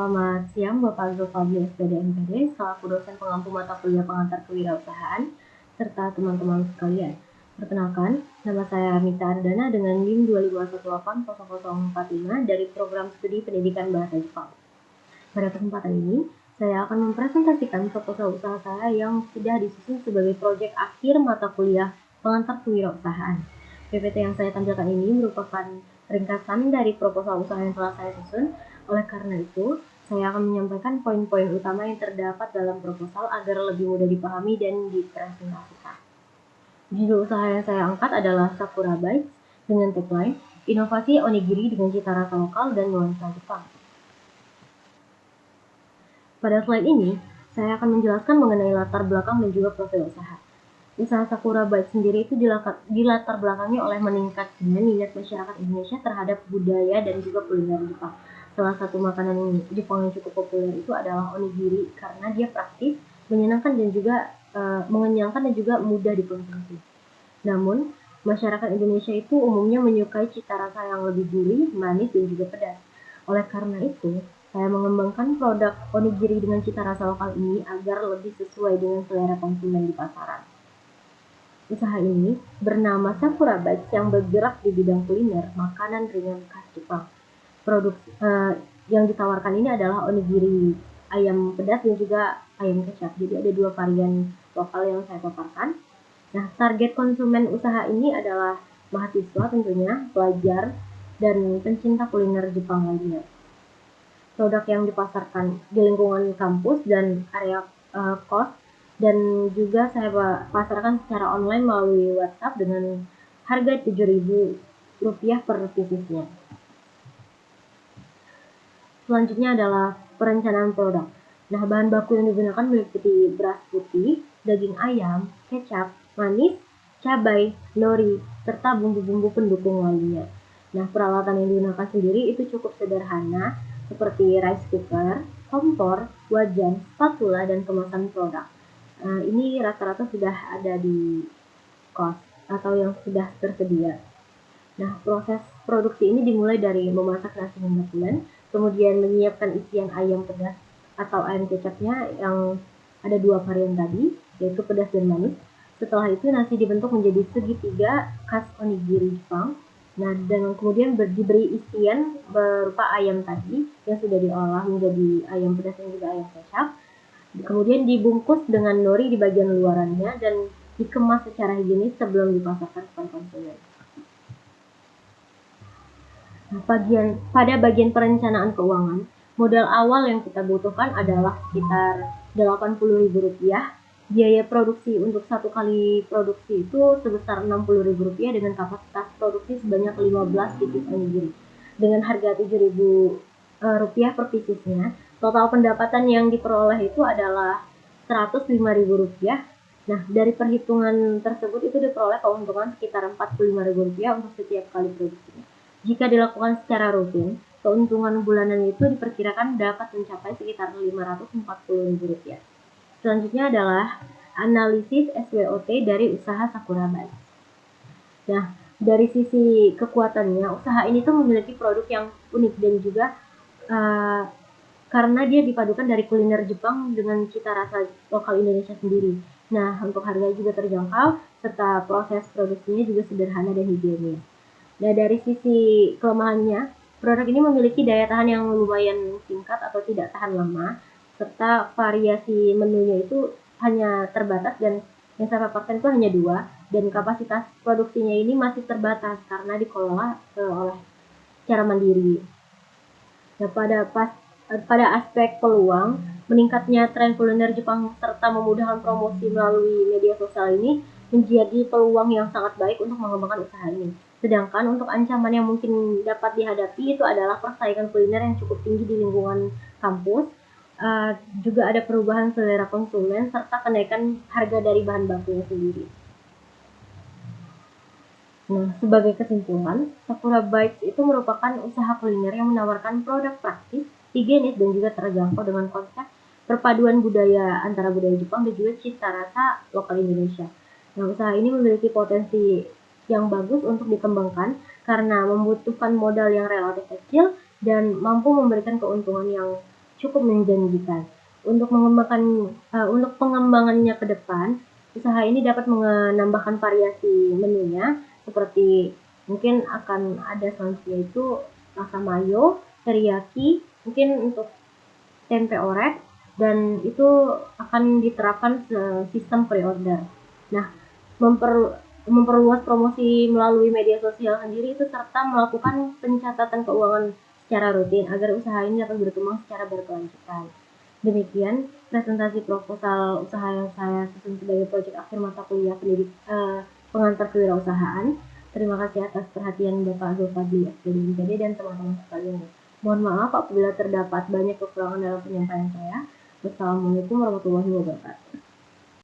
Selamat siang Bapak Zulfadli SPD MPD, selaku dosen pengampu mata kuliah pengantar kewirausahaan, serta teman-teman sekalian. Perkenalkan, nama saya Mita Ardana dengan NIM 251800045 dari Program Studi Pendidikan Bahasa Jepang. Pada kesempatan ini, saya akan mempresentasikan proposal usaha saya yang sudah disusun sebagai proyek akhir mata kuliah pengantar kewirausahaan. PPT yang saya tampilkan ini merupakan ringkasan dari proposal usaha yang telah saya susun. Oleh karena itu, saya akan menyampaikan poin-poin utama yang terdapat dalam proposal agar lebih mudah dipahami dan dipresentasikan. Judul usaha yang saya angkat adalah Sakura Bites dengan tagline Inovasi Onigiri dengan cita rasa lokal dan nuansa Jepang. Pada slide ini, saya akan menjelaskan mengenai latar belakang dan juga profil usaha. Usaha Sakura Bites sendiri itu dilatar belakangi oleh meningkatnya minat masyarakat Indonesia terhadap budaya dan juga kuliner Jepang. Salah satu makanan Jepang yang cukup populer itu adalah onigiri karena dia praktis, menyenangkan dan juga mengenyangkan dan juga mudah dikonsumsi. Namun, masyarakat Indonesia itu umumnya menyukai cita rasa yang lebih gurih, manis dan juga pedas. Oleh karena itu, saya mengembangkan produk onigiri dengan cita rasa lokal ini agar lebih sesuai dengan selera konsumen di pasaran. Usaha ini bernama Sakura Bites yang bergerak di bidang kuliner, makanan ringan khas Jepang. Produk yang ditawarkan ini adalah onigiri ayam pedas dan juga ayam kecap. Jadi ada dua varian lokal yang saya paparkan. Nah, target konsumen usaha ini adalah mahasiswa tentunya, pelajar, dan pencinta kuliner Jepang lainnya. Produk yang dipasarkan di lingkungan kampus dan area kos, dan juga saya pasarkan secara online melalui WhatsApp dengan harga Rp7.000 per piecesnya. Selanjutnya adalah perencanaan produk. Nah, bahan baku yang digunakan meliputi beras putih, daging ayam, kecap, manis, cabai, nori, serta bumbu-bumbu pendukung lainnya. Nah, peralatan yang digunakan sendiri itu cukup sederhana, seperti rice cooker, kompor, wajan, spatula, dan kemasan produk. Ini rata-rata sudah ada di kos atau yang sudah tersedia. Nah, proses produksi ini dimulai dari memasak nasi hingga pulen, kemudian menyiapkan isian ayam pedas atau ayam kecapnya yang ada dua varian tadi, yaitu pedas dan manis. Setelah itu nasi dibentuk menjadi segitiga khas onigiri Jepang. Nah, dan kemudian diberi isian berupa ayam tadi yang sudah diolah menjadi ayam pedas dan juga ayam kecap. Kemudian dibungkus dengan nori di bagian luarannya dan dikemas secara higienis sebelum dipasarkan kepada konsumen. Pada bagian perencanaan keuangan, modal awal yang kita butuhkan adalah sekitar Rp80.000. Biaya produksi untuk satu kali produksi itu sebesar Rp60.000 dengan kapasitas produksi sebanyak 15 pieces onigiri. Dengan harga Rp7.000 per piecesnya, total pendapatan yang diperoleh itu adalah Rp105.000. Nah, dari perhitungan tersebut itu diperoleh keuntungan sekitar Rp45.000 untuk setiap kali produksinya. Jika dilakukan secara rutin, keuntungan bulanan itu diperkirakan dapat mencapai sekitar Rp540.000. Selanjutnya adalah analisis SWOT dari usaha Sakura Bites. Nah, dari sisi kekuatannya, usaha ini tuh memiliki produk yang unik dan juga karena dia dipadukan dari kuliner Jepang dengan cita rasa lokal Indonesia sendiri. Nah, untuk harga juga terjangkau, serta proses produksinya juga sederhana dan higienis. Nah, dari sisi kelemahannya, produk ini memiliki daya tahan yang lumayan singkat atau tidak tahan lama, serta variasi menunya itu hanya terbatas dan yang saya paparkan itu hanya 2, dan kapasitas produksinya ini masih terbatas karena dikelola oleh secara mandiri. Nah, pada aspek peluang, meningkatnya tren kuliner Jepang serta memudahkan promosi melalui media sosial ini menjadi peluang yang sangat baik untuk mengembangkan usaha ini. Sedangkan untuk ancaman yang mungkin dapat dihadapi itu adalah persaingan kuliner yang cukup tinggi di lingkungan kampus, juga ada perubahan selera konsumen, serta kenaikan harga dari bahan bakunya sendiri. Nah, sebagai kesimpulan, Sakura Bites itu merupakan usaha kuliner yang menawarkan produk praktis, higienis, dan juga terjangkau dengan konsep perpaduan budaya antara budaya Jepang dan juga cita rasa lokal Indonesia. Nah, usaha ini memiliki potensi yang bagus untuk dikembangkan karena membutuhkan modal yang relatif kecil dan mampu memberikan keuntungan yang cukup menjanjikan. Untuk pengembangannya ke depan, usaha ini dapat menambahkan variasi menunya, seperti mungkin akan ada selanjutnya itu rasa mayo, teriyaki, mungkin untuk tempe orek, dan itu akan diterapkan sistem pre-order. Nah, memperluas promosi melalui media sosial sendiri itu serta melakukan pencatatan keuangan secara rutin agar usaha ini dapat berkembang secara berkelanjutan. Demikian presentasi proposal usaha yang saya susun sebagai proyek akhir mata kuliah pengantar kewirausahaan. Terima kasih atas perhatian Bapak Zulfadli FPD dan teman-teman sekalian. Mohon maaf apabila terdapat banyak kekurangan dalam penyampaian saya. Wassalamualaikum warahmatullahi wabarakatuh.